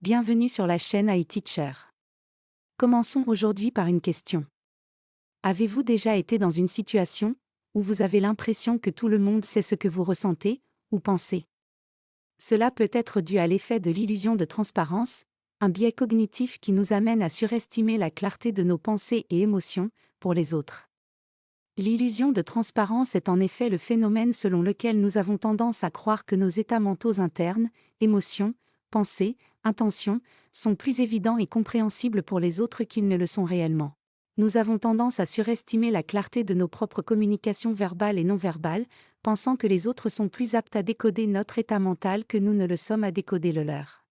Bienvenue sur la chaîne iTeacher. Commençons aujourd'hui par une question. Avez-vous déjà été dans une situation où vous avez l'impression que tout le monde sait ce que vous ressentez ou pensez? Cela peut être dû à l'effet de l'illusion de transparence, un biais cognitif qui nous amène à surestimer la clarté de nos pensées et émotions pour les autres. L'illusion de transparence est en effet le phénomène selon lequel nous avons tendance à croire que nos états mentaux internes, émotions, pensées, intentions, sont plus évidents et compréhensibles pour les autres qu'ils ne le sont réellement. Nous avons tendance à surestimer la clarté de nos propres communications verbales et non verbales, pensant que les autres sont plus aptes à décoder notre état mental que nous ne le sommes à décoder le leur.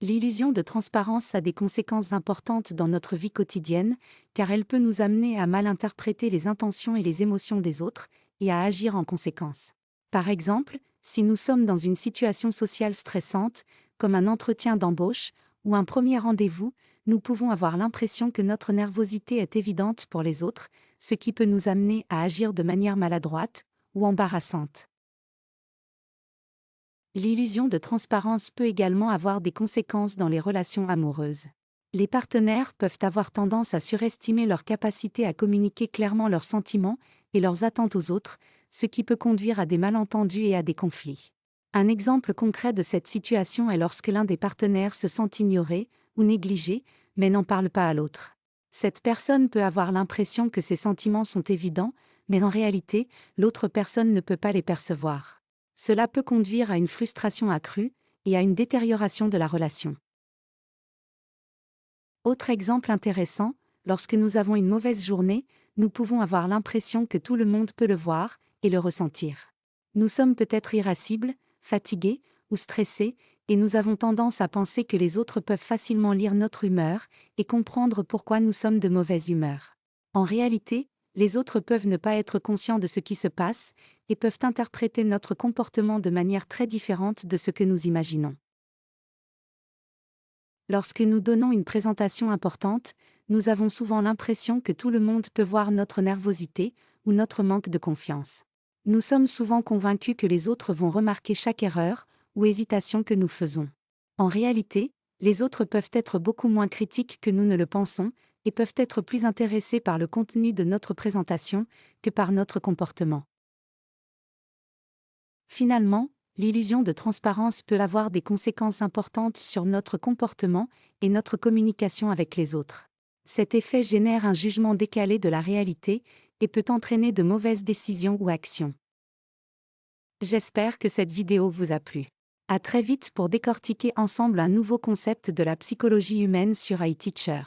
L'illusion de transparence a des conséquences importantes dans notre vie quotidienne, car elle peut nous amener à mal interpréter les intentions et les émotions des autres, et à agir en conséquence. Par exemple, si nous sommes dans une situation sociale stressante, comme un entretien d'embauche, ou un premier rendez-vous, nous pouvons avoir l'impression que notre nervosité est évidente pour les autres, ce qui peut nous amener à agir de manière maladroite, ou embarrassante. L'illusion de transparence peut également avoir des conséquences dans les relations amoureuses. Les partenaires peuvent avoir tendance à surestimer leur capacité à communiquer clairement leurs sentiments et leurs attentes aux autres, ce qui peut conduire à des malentendus et à des conflits. Un exemple concret de cette situation est lorsque l'un des partenaires se sent ignoré ou négligé, mais n'en parle pas à l'autre. Cette personne peut avoir l'impression que ses sentiments sont évidents, mais en réalité, l'autre personne ne peut pas les percevoir. Cela peut conduire à une frustration accrue et à une détérioration de la relation. Autre exemple intéressant, lorsque nous avons une mauvaise journée, nous pouvons avoir l'impression que tout le monde peut le voir et le ressentir. Nous sommes peut-être irascibles, fatigués ou stressés, et nous avons tendance à penser que les autres peuvent facilement lire notre humeur et comprendre pourquoi nous sommes de mauvaise humeur. En réalité, les autres peuvent ne pas être conscients de ce qui se passe et peuvent interpréter notre comportement de manière très différente de ce que nous imaginons. Lorsque nous donnons une présentation importante, nous avons souvent l'impression que tout le monde peut voir notre nervosité ou notre manque de confiance. Nous sommes souvent convaincus que les autres vont remarquer chaque erreur ou hésitation que nous faisons. En réalité, les autres peuvent être beaucoup moins critiques que nous ne le pensons et peuvent être plus intéressés par le contenu de notre présentation que par notre comportement. Finalement, l'illusion de transparence peut avoir des conséquences importantes sur notre comportement et notre communication avec les autres. Cet effet génère un jugement décalé de la réalité et peut entraîner de mauvaises décisions ou actions. J'espère que cette vidéo vous a plu. À très vite pour décortiquer ensemble un nouveau concept de la psychologie humaine sur iTeacher.